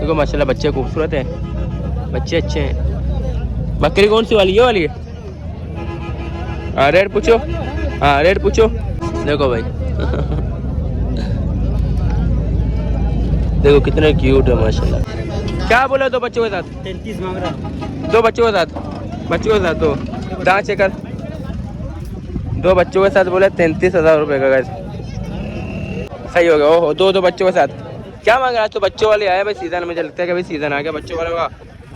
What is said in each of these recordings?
देखो माशाल्लाह बच्चे खूबसूरत हैं, बच्चे अच्छे हैं। बकरी कौन सी वाली, ये वाली है? हाँ रेट पूछो, हाँ रेट पूछो। देखो भाई देखो कितने क्यूट है माशाल्लाह। क्या बोला दो बच्चों के साथ? 33 मांग रहा। दो बच्चों के साथ, बच्चों के साथ दो दांत चेक कर। दो बच्चों के साथ बोले 33,000 रुपये का गाइस। सही हो गया। ओहो दो बच्चों के साथ क्या मांग रहा है? तो बच्चों वाले आए भाई सीजन, मुझे लगता है कि भाई सीजन आ गया बच्चों वाले का,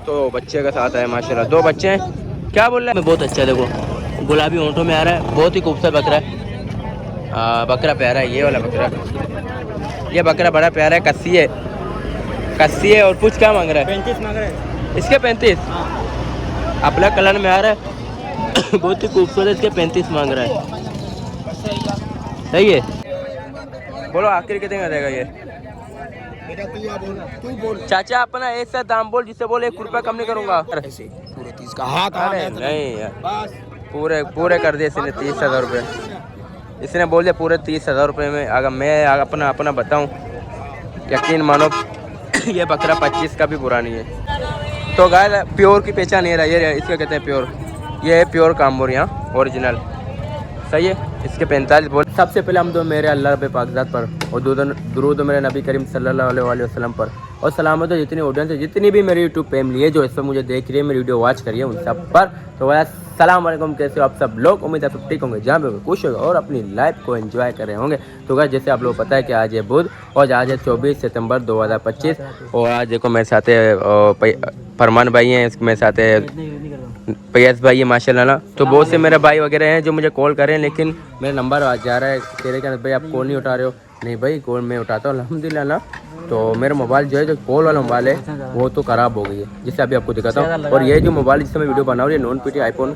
तो बच्चे के साथ आए माशाल्लाह। दो बच्चे हैं। क्या बोल रहा है? बहुत अच्छा है, देखो गुलाबी होंठों में आ रहा है, बहुत ही खूबसूरत बकरा है। बकरा प्यारा है ये वाला बकरा, ये बकरा बड़ा प्यारा है, कस्सी है, कस्सी है। और कुछ क्या मांग रहा है? 35 मांग रहा है इसके 35। हाँ। अपना कलर में आ रहा है बहुत ही खूबसूरत, इसके 35 मांग रहा है। सही है। बोलो आखिर कितने का देगा ये? तू बोल चाचा अपना ऐसा दाम बोल जिससे बोले 1 रुपया कम नहीं करूंगा। पूरे 30 का हाथ अरे नहीं यार, पूरे कर दिए इसने 30,000 रुपये। इसने बोल दिया पूरे 30,000 रुपये में। अगर मैं अपना बताऊं, यकीन मानो ये बकरा 25 का भी बुरा नहीं है। तो गाय प्योर की पहचान ये रहा, ये इसको कहते हैं प्योर। ये है प्योर कामोर यहाँ ओरिजिनल। सही है। इसके 45 बोल। सबसे पहले हम दो मेरे अल्लाह पे पाकज़ात पर और दुरूद मेरे नबी करीम सल्लल्लाहु अलैहि वसल्लम पर, और सलामत हो जितनी ऑडियंस है, जितनी भी मेरी यूट्यूब फैमिली है जो इस पर मुझे देख रही है, मेरी वीडियो वॉच करिए, उन सब पर। तो वह सलाम वालेकुम, कैसे हो आप सब लोग? उम्मीद है सब ठीक होंगे, जहाँ पे खुश होगा और अपनी लाइफ को एंजॉय कर रहे होंगे। तो गाइस जैसे आप लोगों को पता है कि आज है बुध और आज है 24 सितंबर 2025। और आज देखो मेरे साथ फरमान भाई हैं, मेरे साथ पयस भाई है माशाल्लाह ना। तो बहुत से मेरे भाई वगैरह हैं जो मुझे कॉल करें, लेकिन मेरा नंबर आ जा रहा है तेरे के भाई आप कॉल नहीं उठा रहे हो। नहीं भाई कॉल मैं उठाता हूँ अल्हम्दुलिल्लाह ना। तो मेरा मोबाइल जो है, जो कॉल वाला मोबाइल है वो तो ख़राब हो गई है, जिससे अभी आपको दिखाता हूँ। और ये जो मोबाइल जिससे मैं वीडियो बना रहा हूँ, ये नॉन पीटी आईफोन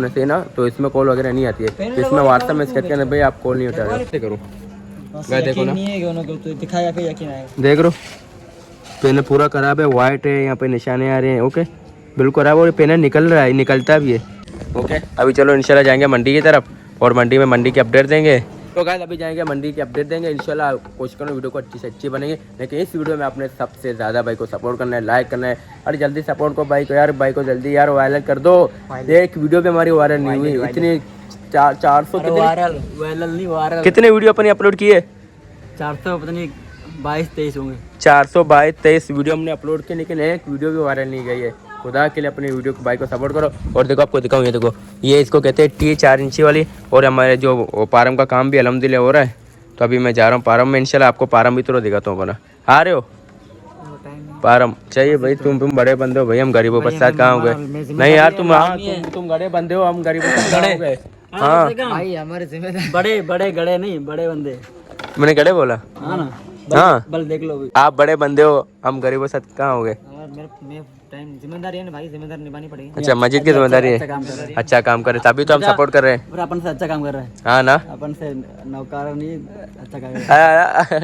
ऐसे ना, तो इसमें कॉल वगैरह नहीं आती है। इसमें व्हाट्सएप में कहते हैं भाई आप कॉल नहीं उठा रहे हो। करूँ देखो ना, देख रो पेन पूरा ख़राब है, वाइट है, यहाँ पे निशाने आ रहे हैं। ओके बिल्कुल ख़राब, और पेन निकल रहा है, निकलता भी है। ओके अभी चलो इंशाल्लाह जाएंगे मंडी की तरफ, और मंडी की अपडेट देंगे। तो गाइस अभी जाएंगे मंडी की अपडेट देंगे इंशाल्लाह। कोशिश करो वीडियो को अच्छी से अच्छी बनेगी, लेकिन इस वीडियो में आपने सबसे ज़्यादा भाई को सपोर्ट करना है, लाइक करना है। अरे जल्दी सपोर्ट को भाई को यार, भाई को जल्दी यार वायरल कर दो। एक वीडियो भी हमारी वायरल नहीं हुई, इतनी 400 कितने वीडियो अपने अपलोड किए? 400 पता नहीं 22-23 होंगे। 422-23 वीडियो हमने अपलोड किए, लेकिन एक वीडियो भी वायरल नहीं गई है। खुदा के लिए अपनी वीडियो को भाई को सपोर्ट करो। और देखो आपको दिखाऊँ, ये देखो ये इसको कहते हैं टी 4 इंची वाली। और हमारे जो पारम का काम भी अल्हम्दुलिल्लाह हो रहा है, तो अभी मैं जा रहा हूँ पारम में इंशाल्लाह। आपको पारम भी तो दिखाता हूँ बना। आ रहे हो? पारम चाहिए भाई, तुम बड़े बंदे हो भाई, हम गरीबों के साथ कहाँ हो गए? नहीं यार तुम बड़े बंदे हो, हम गरीबों के साथ कहाँ हो गए? हाँ भाई हमारे जिम्मेदार बड़े गड़े नहीं, बड़े बंदे। मैंने गड़े बोला? हाँ ना, हाँ बल देख लो। आप बड़े बंदे हो, हम गरीबों के साथ कहाँ हो गए? जिम्मेदारी है ना भाई, जिम्मेदारी निभानी पड़ेगी। अच्छा मस्जिद की जिम्मेदारी है, अच्छा काम करे तभी तो हम सपोर्ट कर रहे हैं। अपन से अच्छा काम कर रहा है। हाँ ना, अपन से नौकर नहीं, अच्छा काम कर रहा है।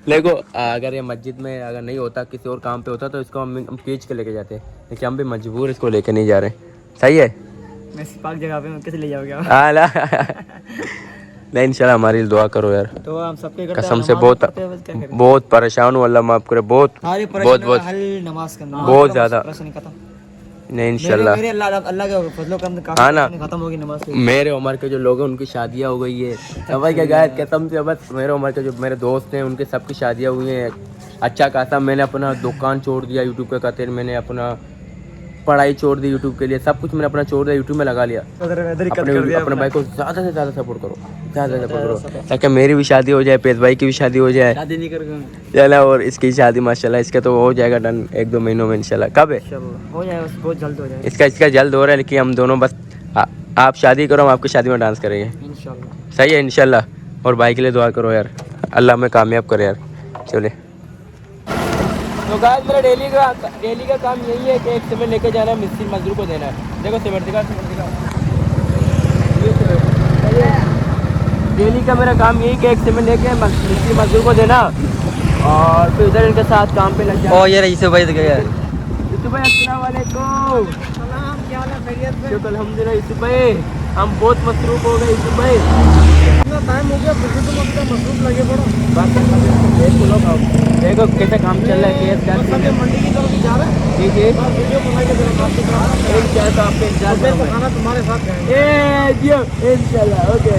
देखो अगर ये मस्जिद में अगर नहीं होता, किसी और काम पे होता, तो इसको हम खींच के लेके जाते, लेकिन हम भी मजबूर इसको लेके नहीं जा रहे। सही है। मैं पाक जगह पे कैसे ले जाओगे? नहीं इंशाल्लाह हमारी दुआ करो यार। तो हम सबके कसम से बहुत परेशान हूँ, अल्लाह माफ करे, बहुत नमाज करना बहुत ज़्यादा। नहीं इंशाल्लाह अल्लाह के फजलो करम हाँ ना, खत्म होगी नमाज। मेरे उम्र के जो लोग हैं उनकी शादियाँ हो गई है। अब भाई क्या गाय कसम से, बस मेरे उम्र के जो मेरे दोस्त हैं उनके सबकी शादियाँ हुई हैं। अच्छा खासा मैंने अपना दुकान छोड़ दिया यूट्यूब के खातिर, मैंने अपना पढ़ाई छोड़ दी यूट्यूब के लिए, सब कुछ मैंने अपना छोड़ दिया, यूट्यूब में लगा लिया। अपने भाई को ज़्यादा से ज़्यादा सपोर्ट करो, ज़्यादा से सपोर्ट करो, ताकि मेरी भी शादी हो जाए, पेश भाई की भी शादी हो जाए, शादी नहीं करोगे चला, और इसकी शादी माशाल्लाह इसका तो हो जाएगा डन 1-2 महीनों में इंशाल्लाह। कब है? हो जाएगा, बहुत जल्द हो जाएगा। इसका जल्द हो रहा है, लेकिन हम दोनों बस आप शादी करो, हम आपकी शादी में डांस करेंगे इंशाल्लाह। सही है इंशाल्लाह। और भाई के लिए दुआ करो यार, अल्लाह हमें कामयाब करे यार। चले तो गाइस मेरा डेली का काम यही है कि एक सीमेंट लेके जाना है, मिस्त्री मजदूर को देना है। देखो सीमेंट दिखा, डेली का मेरा काम यही कि एक सीमेंट लेके मिस्त्री मजदूर को देना, और फिर इधर इनके साथ काम पे लग जाना। ओ ये रईस भाई दिख गया। भाई अस्सलाम वालेकुम। क्या हाल है? खैरियत से? शुक्र अल्हम्दुलिल्लाह यूसुफ भाई, हम बहुत मसरूफ हो गए यूसुफ भाई। इतना टाइम हो गया फिर से तुम अपना मसरूफ लगे पड़ो। बात देखो लोग आओ, देखो कैसे काम चल रहा है, केस क्या बस अभी मंडी की तरफ जा रहे हैं। जी जी, बस वीडियो बना के जरा आपके साथ इंशाल्लाह तो आपके इंतजार दोपहर को करूंगा। खाना तुम्हारे साथ खाएंगे। इंशाल्लाह ओके।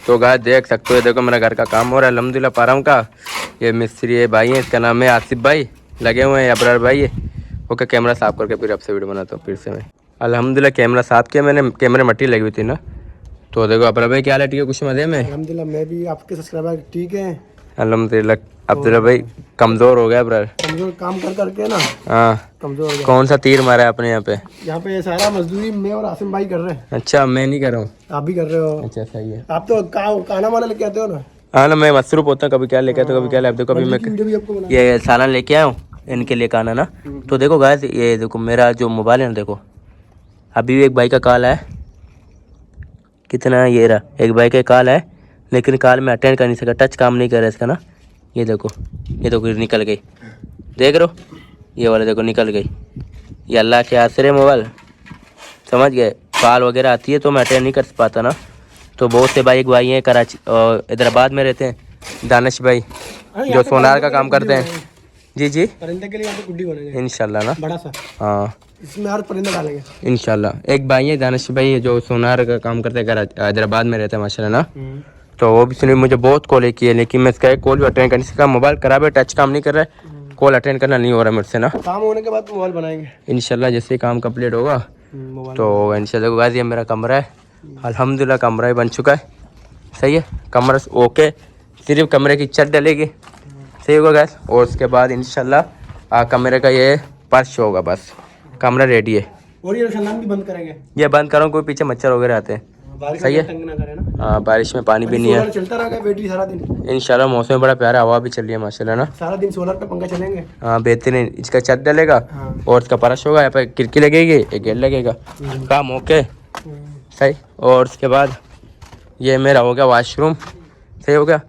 तो गाय देख सकते हो, देखो मेरा घर का काम हो रहा है अल्हम्दुलिल्लाह पाराम का। ये मिस्त्री है भाई है, इसका नाम है आसिफ भाई, लगे हुए हैं अबरार भाई है। ओके कैमरा साफ करके फिर आपसे वीडियो बनाता हूँ फिर से मैं। अल्हम्दुलिल्लाह कैमरा साफ किया मैंने, कैमरे मट्टी लगी हुई थी ना। तो देखो अबरार भाई क्या हाल है, ठीक है कुछ मजे में? अल्हम्दुलिल्लाह मैं भी आपके सब्सक्राइबर ठीक है। अल्हम्दुलिल्लाह। अब्दुल्ला भाई कमज़ोर हो गया अबरार। कमजोर काम कर करके ना हाँ, कमजोर हो गया। कौन सा तीर मारा है आपने यहाँ पे? यहाँ पे सारा मजदूरी मैं और आसिम भाई कर रहे हैं। अच्छा मैं नहीं कर रहा हूँ। आप भी कर रहे हो। अच्छा सही है। आप तो खाना वाना लेके आते हो ना। हाँ ना, मैं मसरूफ होता हूँ, कभी क्या लेके आता हूँ, कभी क्या ले। अब देखो अभी मैं वीडियो भी आपको बना ये सालन लेके आया हूँ इनके लिए खाना ना। तो देखो गाइस, ये देखो मेरा जो मोबाइल है ना, देखो अभी भी एक भाई का कॉल है, कितना ये रहा, एक भाई का कॉल है लेकिन कॉल में अटेंड कर नहीं सका, टच काम नहीं कर रहा इसका ना। ये देखो निकल गई, देख रहे हो, ये वाला देखो निकल गई। ये अल्लाह के आसरे मोबाइल, समझ गए। कॉल वगैरह आती है तो मैं अटेंड नहीं कर पाता ना। तो बहुत से भाई, एक भाई हैं कराची और हैदराबाद में रहते हैं, दानिश भाई, जो सोनार का काम करते हैं। जी जी, परिंदे के लिए यहाँ पे गुड्डी बनेंगे इंशाल्लाह ना। बड़ा सा, हाँ इसमें हर परिंदा डालेंगे इंशाल्लाह। एक भाई है दानिश भाई, जो सोनार का काम करते हैं, हैदराबाद में रहते हैं माशाल्लाह ना। तो वो भी सुनिए, मुझे बहुत कॉल की है लेकिन मैं इसका एक कॉल भी अटेंड कर नहीं सका। मोबाइल खराब है, टच काम नहीं कर रहा है, कॉल अटेंड करना नहीं हो रहा मुझसे ना। काम होने के बाद मोबाइल बनाएंगे इंशाल्लाह जैसे ही काम कंप्लीट होगा मोबाइल। तो इंशाल्लाह। गाइस ये मेरा कमरा है, अल्हम्दुलिल्लाह कमरा ही बन चुका है, सही है। कमरा ओके, सिर्फ कमरे की छत डलेगी, सही होगा गैस। और उसके बाद इंशाल्लाह कमरे का ये फर्श होगा, बस कमरा रेडी है। और ये रोशनदान भी बंद करेंगे। ये बंद करो, कोई पीछे मच्छर वगैरह आते हैं, सही है। तंग ना करे ना। हाँ बारिश में पानी भी नहीं है। सोलर चलता रहेगा बैटरी सारा दिन। इंशाल्लाह मौसम बड़ा प्यारा, हवा भी चल रही है माशाल्लाह ना। सारा दिन सोलर पे पंखा चलेंगे। हाँ बेहतरीन, इसका छत डलेगा और इसका फर्श होगा, यहाँ पे खिड़की लगेगी, एक गेट लगेगा, काम ओके सही। और उसके बाद ये मेरा हो गया वॉशरूम, सही हो गया।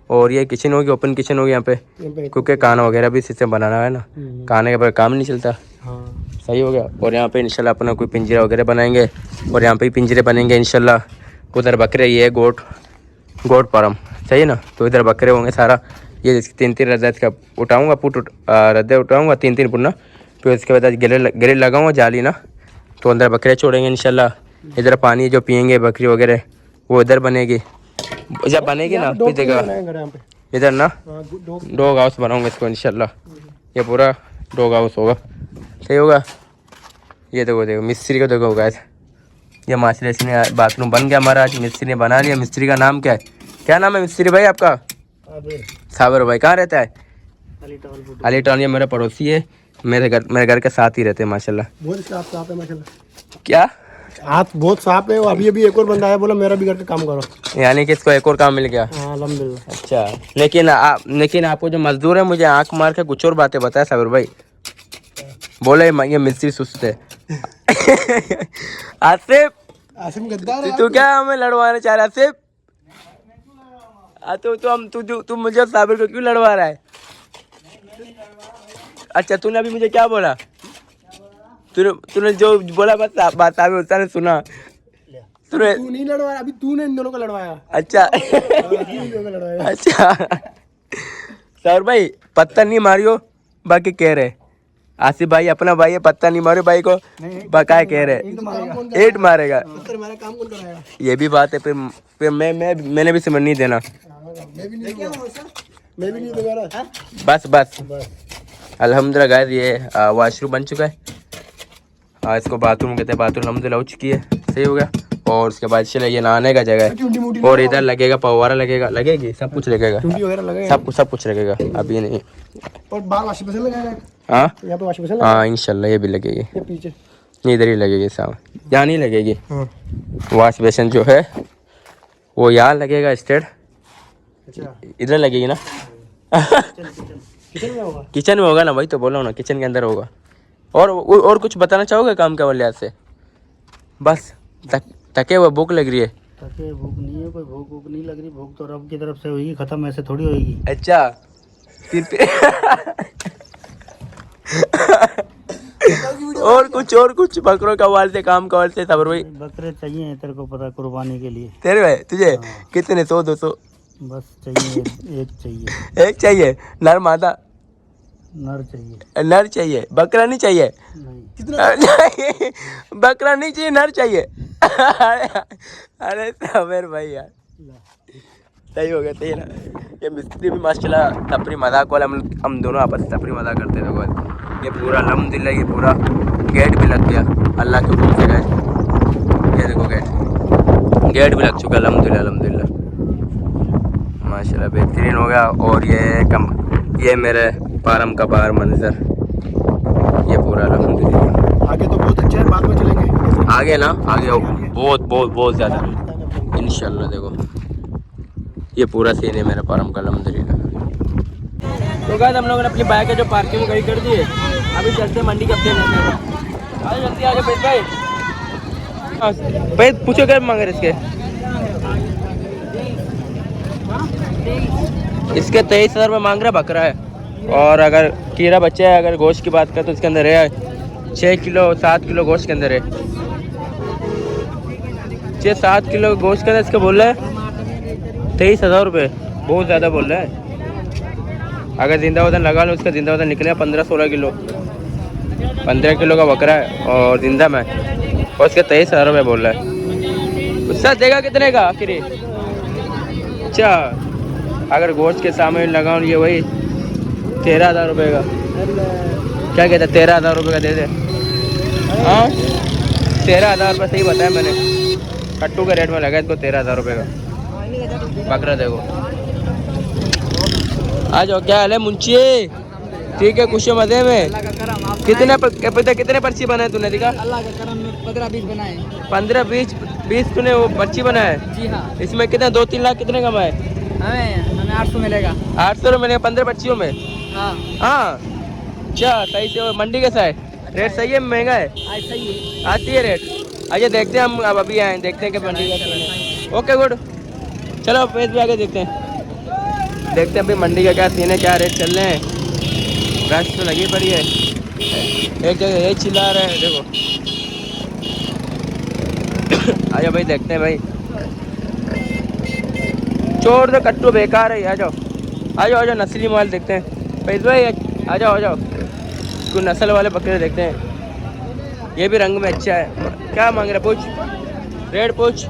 और ये किचन होगी, ओपन किचन होगी यहाँ पे, क्योंकि खाना वगैरह भी इसी से बनाना है ना, खाने के बाद काम नहीं चलता, सही हो गया। और यहाँ पे इंशाल्लाह अपना कोई पिंजरा वगैरह बनाएंगे, और यहाँ पे ही पिंजरे बनेंगे इंशाल्लाह। उधर बकरे, ये गोट फार्म, सही है ना। तो इधर बकरे होंगे सारा। ये 3-3 रद्दा इसका उठाऊँगा, रद्दे उठाऊँगा 3-3 फुट ना। फिर उसके बाद ग्रिल लगाऊँगा जाली ना, तो अंदर बकरे छोड़ेंगे इंशाल्लाह। इधर पानी जो पियेंगे बकरी वगैरह वो इधर बनेगी, जब बनेगी ना फिर जगह इधर ना डॉग हाउस बनाऊंगा इसको इंशाल्लाह। ये पूरा डॉग हाउस होगा, सही होगा। ये देखो मिस्त्री को देखो गाइस, ये माशरे ने बाथरूम बन गया हमारा, आज मिस्त्री ने बना लिया। मिस्त्री का नाम क्या है, क्या नाम है मिस्त्री भाई आपका? साबर भाई। कहाँ रहता है? अली टाउन। ये मेरा पड़ोसी है, मेरे घर के साथ ही रहते हैं माशाल्लाह। बहुत साफ है माशाल्लाह। क्या हाथ बहुत साफ है। अभी एक और बंदा आया, बोला मेरा भी घर का काम करो, यानी कि इसको एक और काम मिल गया। अल्हम्दुलिल्लाह। अच्छा, लेकिन आपको जो मजदूर है मुझे आंख मार के कुछ और बातें बताया साबिर भाई, बोले ये मिस्त्री सुस्त है। आसिम गद्दार है। तू क्या हमें लड़वाना चाह रहा है आसिफ? तू मुझे और साबिर को क्यों लड़वा रहा है? अच्छा तूने अभी मुझे क्या बोला? तूने जो बोला बस बात ने सुना। तू नहीं लड़वाया, अभी तूने इन दोनों को लड़वाया। अच्छा अच्छा सर भाई पत्थर नहीं मारियो, बाकी कह रहे आसिफ भाई अपना भाई है, पत्थर नहीं मारियो भाई को, बकाए कह रहे एट मारेगा। काम कौन कराएगा? ये भी बात है। फिर मैंने भी समझ नहीं देना। मैं भी नहीं दूंगा। बस अल्हम्दुलिल्लाह गाइस ये वॉशरूम बन चुका है। इसको बाथरूम कहते हैं, बाथरूम अल्हम्दुलिल्लाह हो चुकी है, सही हो गया। और उसके बाद चले ये नहाने का जगह है, और इधर लगेगा फव्वारा लगेगी, सब कुछ लगेगा, सब कुछ लगेगा। अभी नहीं, और बाहर वॉशिंग मशीन लगाएगा। हाँ यहाँ पे वॉशिंग मशीन, हाँ इंशाल्लाह ये भी लगेगी। ये पीछे इधर ही लगेगी, सामने यहाँ नहीं लगेगी। वॉश बेसिन जो है वो यहाँ लगेगा स्टेट, इधर लगेगी ना। किचन में होगा ना, वही तो बोला हूँ ना, किचन के अंदर होगा। और कुछ बताना चाहोगे काम के वजह से? बस तके हुए भूख लग रही है? तके भूख नहीं है, कोई भूख नहीं लग रही। भूख तो रब की तरफ से होगी, खत्म ऐसे थोड़ी होगी। अच्छा और कुछ बकरों का वाल से काम का वाल से सबर भाई। बकरे चाहिए तेरे को पता कुर्बानी के लिए। तेरे भाई तुझे कितने 100-200 बस चाहिए एक चाहिए। एक चाहिए नर मादा नर चाहिए। नर चाहिए बकरा नहीं चाहिए नहीं, बकरा नहीं चाहिए नर चाहिए। अरे सबर भाई यार सही हो गया सही ना। ये मिस्त्री भी माशाल्लाह तपरी मजाक वाला हम दोनों आपस में तपरी मजाक करते थे बहुत। ये पूरा अल्हम्दुलिल्लाह ये पूरा गेट भी लग गया अल्लाह के हुक्म से गए। ये देखो गेट भी लग चुका अल्हम्दुलिल्लाह माशाल्लाह बेहतरीन हो गया। और ये मेरे पारम का बाहर मंजर ये पूरा अल्हम्दुलिल्लाह। आगे तो बहुत अच्छा है बाद में चलेंगे आगे ना आगे बहुत ज़्यादा इंशाल्लाह। देखो ये पूरा सीन है मेरा पारम का अल्हम्दुलिल्लाह। तो गाइस हम लोगों ने अपनी बाइक है जो पार्किंग गई कर दी है। अभी चलते हैं मंडी कब लेने। आज जल्दी आ जाओ भाई पूछो क्या मांग रहे इसके 23,000 रुपये मांग रहा बकरा है। और अगर कीड़ा बच्चा है अगर गोश्त की बात करें तो इसके अंदर है 6 किलो 7 किलो गोश्त के अंदर है। 6-7 किलो गोश्त के अंदर इसका बोल रहा है 23,000 रुपये बहुत ज़्यादा बोल रहा है। अगर जिंदा वजन लगा लो उसका जिंदा वजन निकले 15-16 किलो 15 किलो का बकरा है और जिंदा में और उसके 23,000 रुपये बोल रहा है। उससे देगा कितने का आखिर? अच्छा अगर गोश्त के सामने लगाऊँ ये वही 13,000 रुपये का क्या कहते 13,000 रुपये का दे दे। हाँ 13,000 रुपये सही बताया मैंने। कट्टू के रेट में लगा इसको 13,000 रुपये का बकरा। देखो आ जाओ क्या हाल है मुंशी? ठीक है खुश मजे में। कितने पर्ची बनाए तूने दिखा? अल्लाह के करम में 15-20 बनाए। 15-20 तूने वो पर्ची बनाया है? जी हाँ। इसमें कितने 2-3 लाख कितने कमाए? हमें 800 मिलेगा। 800 मिलेगा 15 पर्चियों में? हाँ हाँ अच्छा सही से। मंडी कैसा है? रेट सही है महंगा है? आज सही है आती है रेट। आइए देखते हैं हम अब अभी आए देखते हैं कि मंडी का। ओके गुड चलो पेज पे आके देखते हैं अभी मंडी का क्या सीन है क्या रेट चल रहे हैं। रश तो लगी पड़ी है एक जगह यही चिल्ला रहा है। देखो आजा भाई देखते हैं भाई। छोड़ दो कट्टू बेकार है। आ जाओ नस्ली माल देखते हैं। पैसे भाई आ जाओ कुछ नस्ल वाले बकरे देखते हैं। ये भी रंग में अच्छा है। क्या मांग रहे पूछ रेट पूछ।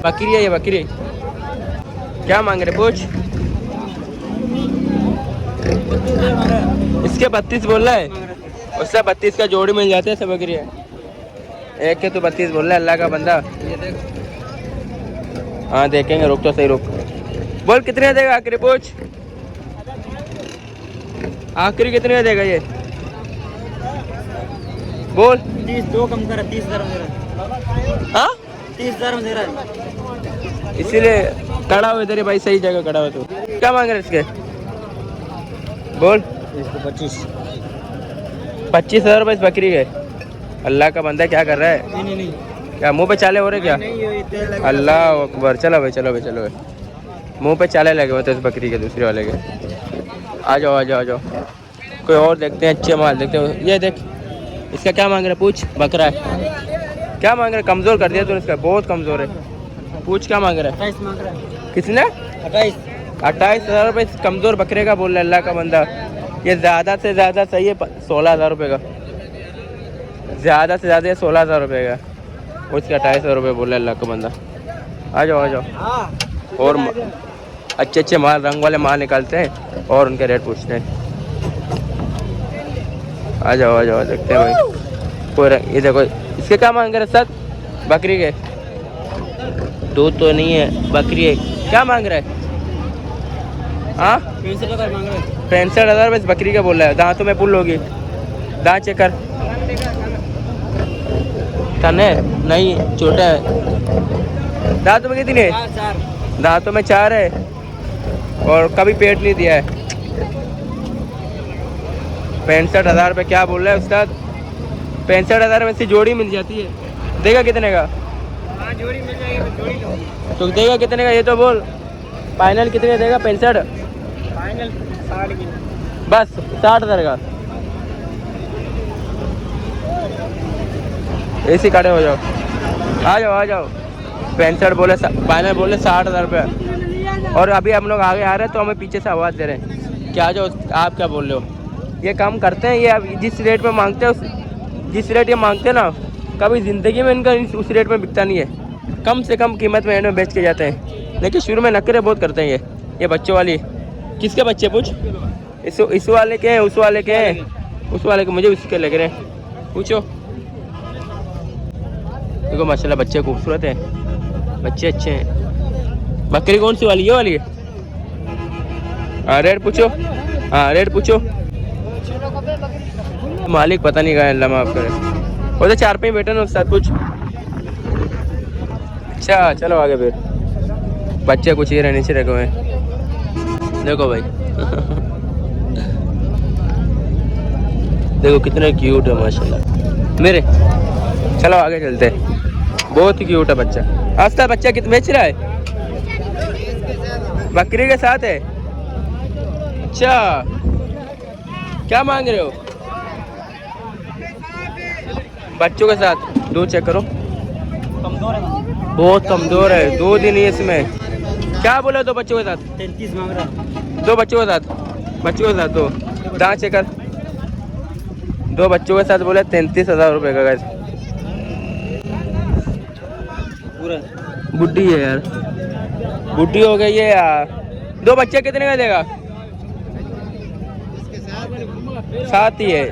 बकरी है ये बकरी क्या मांग रहे पूछ। इसके 32 बोल रहा है उससे 32 का जोड़ी मिल जाते हैं सब बकरी है। एक के तो 32 बोल रहा है अल्लाह का बंदा। हाँ देखेंगे रुक तो सही रुक। बोल कितने देगा आखिरी पूछ। आखिरी कितने देगा ये बोल। 30 दो कम कर 30,000 में दे रहा। हाँ 30,000 में दे रहा है। इसीलिए खड़ा हो इधर भाई सही जगह खड़ा हो। तो क्या मांग रहे इसके बोल। इसको 25,000 रुपये इस बकरी के। अल्लाह का बंदा क्या कर रहा है? नहीं क्या मुंह पे चाले हो रहे क्या? अल्लाह अकबर। चलो भाई मुंह पे चाले लगे हुए थे इस बकरी के दूसरे वाले के। आ जाओ कोई और देखते हैं अच्छे माल देखते हैं। ये देख इसका क्या मांग रहा है पूछ। बकरा है क्या मांग रहा है? कमज़ोर कर दिया तूने इसका बहुत कमज़ोर है। पूछ क्या मांग रहा है? 28 मांग रहा है। किसने? 28,000 रुपये कमज़ोर बकरे का बोल रहा है अल्लाह का बंदा। ये ज़्यादा से ज़्यादा सही है 16,000 रुपये का। ज़्यादा से ज़्यादा 16,000 रुपये का उसका 28,000 रुपये बोल रहा है अल्लाह का बंदा। आ जाओ और अच्छे माल रंग वाले माल निकालते हैं और उनके रेट पूछते हैं। आ जाओ देखते हैं भाई कोई ये देखो इसके क्या मांग रहे सर बकरी के। दूध तो नहीं है बकरी है क्या मांग रहा है? हाँ 65,000 मांग रहा है। 65,000 रुपये बकरी का बोल रहा है। दांतों में पुल होगी दांत चेक कर। तने नहीं छोटा है। दांतों में कितनी है? 4 दांतों में 4 है और कभी पेट नहीं दिया है। 65,000 रुपये क्या बोल रहा है उस्ताद? 65,000 में से जोड़ी मिल जाती है। देगा कितने का? जोड़ी मिल जाएगी तो देगा कितने का ये तो बोल। फाइनल कितने देगा? 65 फाइनल 60 की बस 60,000 का ऐसे खड़े हो जाओ, आ जाओ आ जाओ। 65 बोले, फाइनल बोले 60,000 रुपये। और अभी हम लोग आगे आ रहे हैं तो हमें पीछे से आवाज़ दे रहे हैं कि आ जाओ। आप क्या बोल रहे हो? ये काम करते हैं ये, अब जिस रेट में मांगते हैं, जिस रेट ये मांगते हैं ना, कभी ज़िंदगी में इनका उस रेट में बिकता नहीं है। कम से कम कीमत में इन्हें बेच के जाते हैं। लेकिन शुरू में नखरे बहुत करते हैं ये बच्चों वाली। किसके बच्चे पूछ? इस वाले के हैं, उस वाले के हैं, उस वाले के मुझे उसके लग रहे हैं, पूछो। देखो माशाल्लाह बच्चे खूबसूरत हैं, बच्चे अच्छे हैं। बकरी कौन सी वाली? ये वाली है। हाँ रेट पूछो, हाँ रेट पूछो। मालिक पता नहीं कहाँ, अल्लाह माफ़ करे। वो तो 4 पे बैठे ना साथ कुछ। अच्छा चलो आगे फिर। बच्चे कुछ ही रहे नीचे रखे हुए हैं, देखो भाई। देखो कितने क्यूट है माशाल्लाह मेरे। चलो आगे चलते हैं। बहुत ही क्यूट है बच्चा। आस्था बच्चा कितना बेच रहा है? बकरी के साथ है। अच्छा क्या मांग रहे हो? बच्चों के साथ। दूध चेक करो, कमजोर है, बहुत कमजोर है। 2 दिन ही इसमें। क्या बोले? 2 बच्चों के साथ 33 मांग रहा है। 2 बच्चों के साथ, बच्चों के साथ 2 दांत चेक कर। 2 बच्चों के साथ बोले 33,000 रुपये का गाइस। पूरा बुढ़ी है यार, बुढ़ी हो गई है यार। 2 बच्चे कितने का देगा? साथ ही है।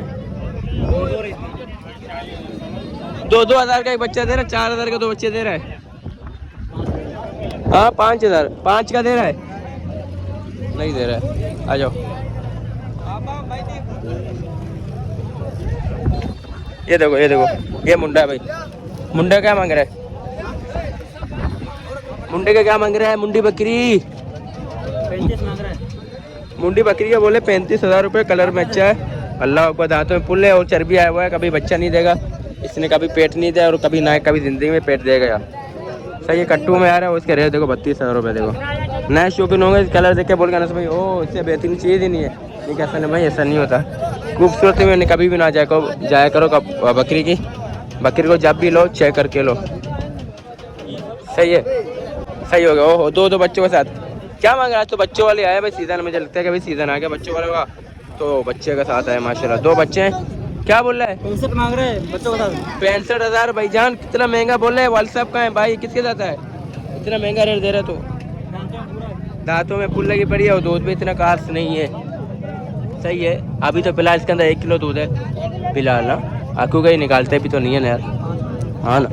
2-2 हज़ार का एक बच्चा दे रहा है, 4,000 का 2 बच्चे दे रहा है। हाँ 5,000, 5 का दे रहा है, नहीं दे रहा है। आ जाओ। ये देखो ये देखो, ये मुंडा है भाई। मुंडा क्या मांग रहा है? मुंडे का क्या मांग रहा है? मुंडी बकरी, 35 मांग रहा है। मुंडी बकरी का बोले 35,000 रुपये। कलर में अच्छा है, अल्लाह को दांतों में पुल है और चर्बी आया हुआ है। कभी बच्चा नहीं देगा इसने, कभी पेट नहीं दिया और कभी ना कभी ज़िंदगी में पेट देगा यार। सही ये कट्टू में आ रहा है, उसके रेट देखो 32,000 रुपये। देखो नए शौकीन होंगे, कलर देख के बोल गया भाई ओ इससे बेहतरीन चीज़ ही नहीं है। ये कैसा नहीं भाई, ऐसा नहीं होता। खूबसूरती में कभी भी ना जाया करो बकरी की। बकरी को जब भी लो चेक करके लो। सही है, सही हो गया। ओहो 2 बच्चों के साथ क्या मांग रहा है? तो बच्चों वाले आए भाई सीज़न। मुझे लगता है कि भाई सीज़न आ गया बच्चों वाले का, तो बच्चे के साथ आए माशाल्लाह। 2 बच्चे हैं। क्या बोल रहा है? 65 मांग रहे हैं बच्चों का। 65,000 भाईजान, कितना महंगा बोल रहे हैं। व्हाट्सएप का है भाई, किसके साथ है? इतना महंगा रेट दे रहे तो। दांतों में पुल लगी पड़ी है और दूध भी इतना खास नहीं है। सही है। अभी तो फिलहाल इसके अंदर 1 किलो दूध है फिलहाल ना। आंखों का ही निकालते भी तो नहीं है ना यार। हाँ ना,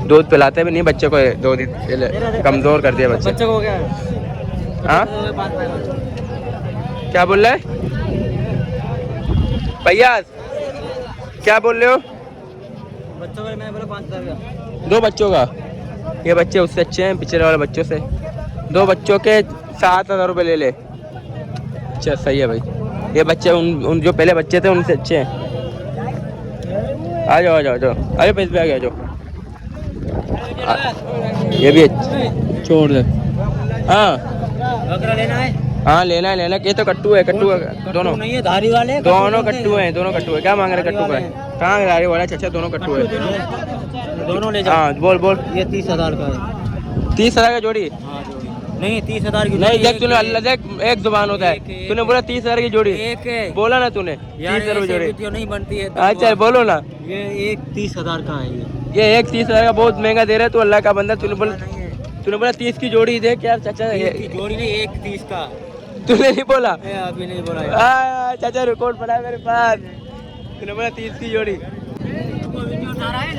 दूध पिलाते भी नहीं बच्चे को। 2 दिन पहले कमज़ोर कर दिया बच्चे। बच्चों को क्या? हाँ क्या बोल रहे हैं भैया? क्या बोल रहे हो? बच्चों का मैं बोला 5,000 का। 2 बच्चों का। ये बच्चे उससे अच्छे हैं पिछले वाले बच्चों से। 2 बच्चों के 7,000 रुपये ले ले। अच्छा सही है भाई। ये बच्चे उन जो पहले बच्चे थे उनसे अच्छे हैं। आ जाओ आ जाओ आ जाओ, अरे पैसे पे आ गया। जाओ ये भी छोड़ दे। हाँ बकरा लेना है? हाँ लेना है लेना। ये तो कट्टू है, कट्टू है दोनों। नहीं है, धारी वाले दोनों कट्टू हैं, दोनों कट्टू है। क्या मांग रहे कट्टू का? कहाँ धारी वाला? अच्छा दोनों कट्टू है। दोनों ले जाओ। हाँ बोल बोल। ये 30,000 का है। 30,000 का जोड़ी? हाँ जोड़ी नहीं, 30,000 की नहीं देख तूने, अल्लाह देख एक जुबान होता है। तूने बोला 30,000 की जोड़ी, एक बोला ना तूने। यार 30,000 ऐसे जोड़ी वीडियो नहीं बनती है। अच्छा बोलो ना। ये एक 30,000 का है। ये एक 30,000 का बहुत महंगा दे रहा है तू, अल्लाह का बंदा। तूने बोला नहीं है, 30 की जोड़ी दे क्या चाचा? की जोड़ी नहीं, एक 30 का। तूने नहीं बोला? अभी नहीं बोला है। चाचा रिकॉर्ड पड़ा है मेरे पास। तूने बोला 30 की जोड़ी।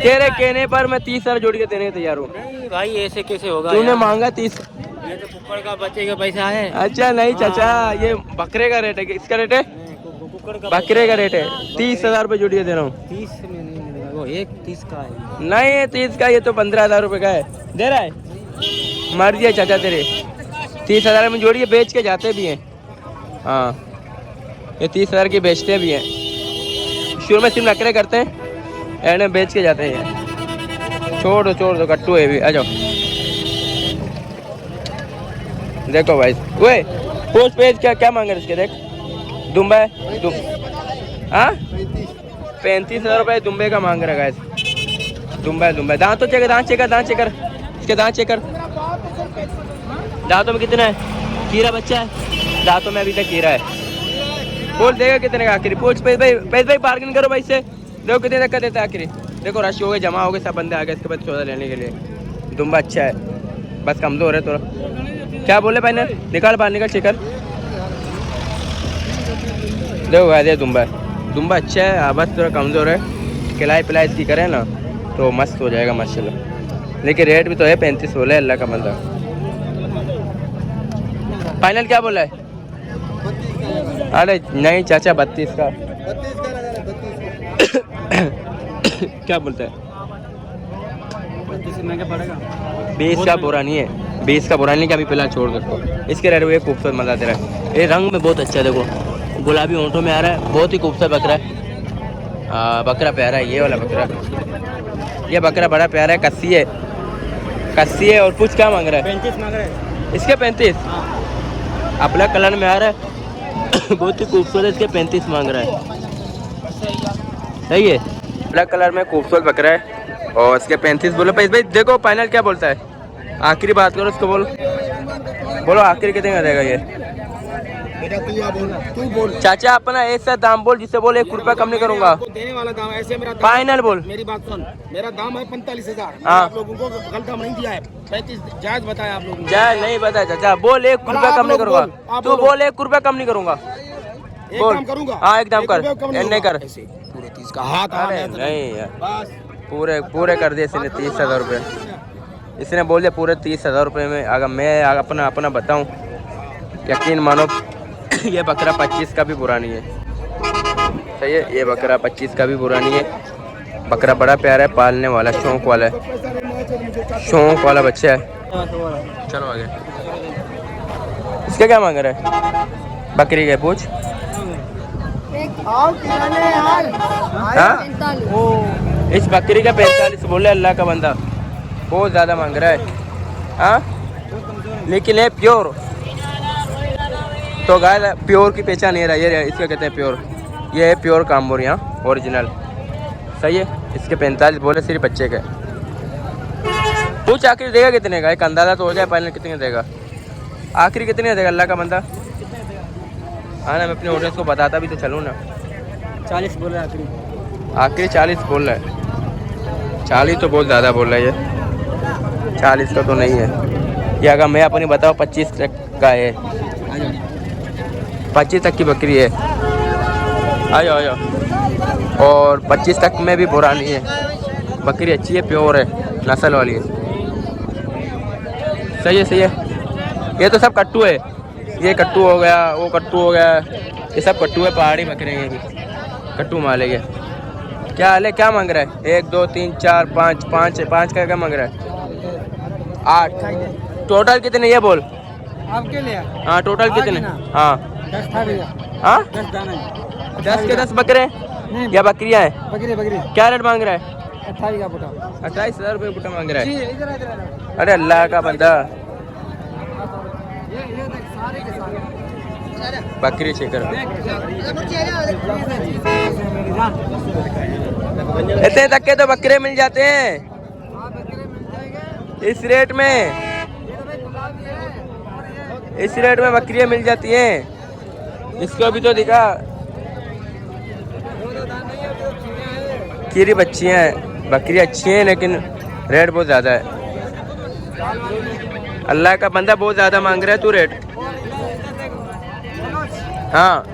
तेरे कहने पर मैं 30,000 जोड़ी के देने को तैयार हूँ। नहीं भाई ऐसे कैसे होगा? तूने मांगा 30। ये तो कुक्कड़ का बच्चे का पैसा है। अच्छा नहीं चाचा, ये बकरे का रेट है। इसका रेट है? कुक्कड़ का बकरे का रेट है। 30,000 रुपये जोड़ी दे रहा हूँ। 30 में नहीं मिलेगा, वो एक 30 का है। नहीं 30 का, ये तो 15,000 रुपये का है। दे रहा है? मर्जी है चाचा तेरे। 30,000 में जोड़ी बेच के जाते भी हैं। हाँ ये 30,000 की बेचते भी हैं। शुरू में सिर्फ नखरे करते हैं, एंड में बेच के जाते हैं। छोड़ दो कट्टू है भी। आ जाओ। देखो भाई वे पोस्ट पेज क्या मांग रहे इसके? देख दुम्बा है। हाँ 35,000 रुपये दुम्बे का मांग रहा है। दुम्बा है दुम्बा है। दांत तो चेक कर, दांत चेक कर, दांत चेक कर, इसके दांत चेक कर। दांतों में कितना है? कीड़ा बच्चा है, दांतों में अभी तक कीड़ा है। बोल देगा कितने का आखिरी? पूछ पैस भाई बार्गेन करो भाई से, देखो कितने तक का देता है आखिरी। देखो रश हो गए, जमा हो गए, सब बंदे आ गए इसके बाद सौदा लेने के लिए। दुम्बा अच्छा है, बस कमज़ोर है थोड़ा। क्या बोले भाई ने? निकाल बाहर निकाल, चेक कर। देखो गाय दुम्बा है, दुम्बा अच्छा है, आवाज़ थोड़ा कमज़ोर है। खिलाई पिलाई इसकी करें ना तो मस्त हो जाएगा माशाल्लाह। लेकिन रेट भी तो है 35 बोला है अल्लाह का बंदा। फाइनल क्या बोला है? अरे नहीं चाचा 32 का। क्या बोलता है? 20 का बुरा नहीं है, 20 का बुरा नहीं कि अभी फिलहाल छोड़ दो इसके। रेट ये खूबसूरत मजा दे रहा है, ये रंग में बहुत अच्छा है। देखो गुलाबी होंठों में आ रहा है, बहुत ही खूबसूरत बकरा है। बकरा प्यारा है ये वाला बकरा, ये बकरा बड़ा प्यारा है। कस्सी है, कस्सी है। और कुछ क्या मांग रहा है? 35 मांग रहे हैं इसके 35। अपना कलर में आ रहा है बहुत ही खूबसूरत, इसके 35 मांग रहा है। सही है, ब्लैक कलर में खूबसूरत बकरा है और इसके 35 बोलो। भाई देखो फाइनल क्या बोलता है, आखिरी बात करो उसको, बोलो आखिरी कितने का देगा ये? तू बोल चाचा अपना ऐसा दाम बोल जिससे बोल 1 रुपया कम नहीं करूंगा। देने वाला दाम ऐसे मेरा फाइनल बोल। मेरी बात सुन, मेरा दाम है 45,000। हाँ। आप लोगों को गलत दाम नहीं दिया है, 35 जायज बताया आप लोगों ने। जायज नहीं बताया चाचा, बोल 1 रुपया कम नहीं करूंगा। तू बोल 1 रुपया कम नहीं करूंगा, एक बोल। काम करूंगा। हाँ एक दाम कर, नहीं कर। पूरे 30 का हाथ अरे नहीं यार, बस पूरे कर दिए इसने 30,000 रुपये। इसने बोल दिया पूरे 30,000 रुपये में। अगर मैं अपना बताऊं, यकीन मानो ये बकरा 25 का भी बुरा नहीं है। सही है, ये बकरा 25 का भी बुरा नहीं है। बकरा बड़ा प्यारा है, पालने वाला, शौक वाला है, शौक वाला बच्चा है। चलो आगे। इसका क्या मांग रहा है? बकरी के पूछ। हाँ इस बकरी का 45 बोले अल्लाह का बंदा, बहुत ज़्यादा मांग रहा है। हाँ लेकिन ये प्योर तो गाय प्योर की पहचान नहीं रहा, ये इसका कहते हैं प्योर। ये है प्योर कामबोर यहाँ ओरिजिनल। सही है, इसके 45 बोले सिर्फ बच्चे के। पूछ आखिर देगा कितने का? एक अंदाज़ा तो हो जाए फाइनल कितने देगा, आखिरी कितने देगा अल्लाह का बंदा? हाँ ना, मैं अपने ऑडियंस को बताता भी तो चलूँ ना। 40 बोल रहा है आखिरी 40 बोल रहा है। 40 तो बहुत ज़्यादा बोल रहा है ये, 40 का तो नहीं है ये। अगर मैं अपनी बताऊँ 25 तक का है, 25 तक की बकरी है। आ जाओ। और 25 तक में भी बुरा नहीं है, बकरी अच्छी है, प्योर है, नस्ल वाली है। सही है। ये तो सब कट्टू है, ये कट्टू हो गया, वो कट्टू हो गया, ये सब कट्टू है, पहाड़ी बकरे हैं ये भी, कट्टू माल है ये। क्या हाल है, क्या मांग रहा है? 1 2 3 4 5 5 का क्या मांग रहा है? 8 टोटल कितने ये बोल आपके लिए। हाँ टोटल कितने? हाँ 10 था भैया, हाँ 10 दाना 10 के 10 बकरे या बकरियाँ हैं? बकरी क्या रेट मांग रहा है? 28 का बुटा। 28,000 रुपये बुटा मांग रहा है। इधर अरे अल्लाह का बंदा, ये देख सारे के सारे बकरी चेकर इतने तक के तो बकरे मिल जाते हैं इस रेट में। इस रेट में बकरियां मिल जाती हैं। इसको अभी तो दिखा, कीरी बच्चियां हैं, बकरियां अच्छी हैं लेकिन रेट बहुत ज़्यादा है। अल्लाह का बंदा बहुत ज़्यादा मांग रहा है तू रेट। हाँ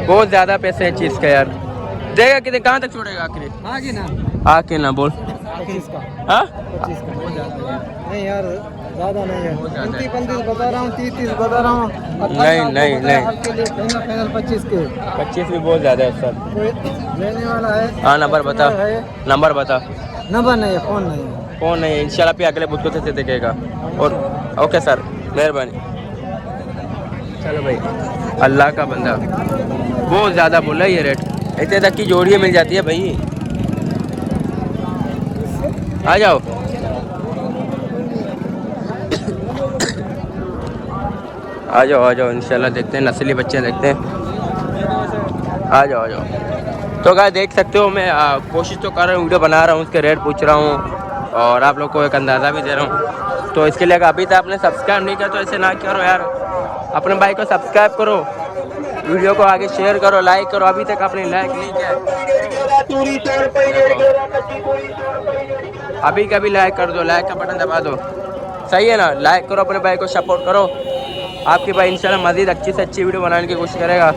बहुत ज़्यादा पैसे हैं चीज़ का यार। देगा कितने, कहाँ तक छोड़ेगा आखिरी? आगे ना आके ना बोल। 25 का। हाँ 25 का बहुत ज़्यादा नहीं यार, ज़्यादा नहीं है। बहुत ज़्यादा है। 35 बता रहा हूँ, 30 बता रहा हूँ। नहीं। आपके लिए फाइनल 25 के। 25 भी बहुत ज़्यादा है सर। कोई लेने वाला है? हाँ नंबर बता, नंबर बता। नंबर नहीं है, फ़ोन नहीं है। फ़ोन नहीं है, इंशाल्लाह पे अगले बुध को से देखेगा। और ओके सर, मेहरबानी। चलो भाई, अल्लाह का बंदा बहुत ज़्यादा बोला ये रेट। इतने तक की जोड़ियाँ मिल जाती है भाई। आ जाओ। आ जाओ इंशाल्लाह देखते हैं, नस्ली बच्चे देखते हैं। आ जाओ तो गाइस देख सकते हो मैं कोशिश तो कर रहा हूँ, वीडियो बना रहा हूँ, उसके रेट पूछ रहा हूँ और आप लोग को एक अंदाज़ा भी दे रहा हूँ। तो इसके लिए अगर अभी तक आपने सब्सक्राइब नहीं किया तो ऐसे ना करो यार, अपने भाई को सब्सक्राइब करो, वीडियो को आगे शेयर करो, लाइक करो। अभी तक आपने लाइक नहीं किया, अभी कभी लाइक कर दो, लाइक का बटन दबा दो, सही है ना। लाइक करो, अपने भाई को सपोर्ट करो, आपके भाई इंशाल्लाह मज़ीद अच्छी से अच्छी वीडियो बनाने की कोशिश करेगा।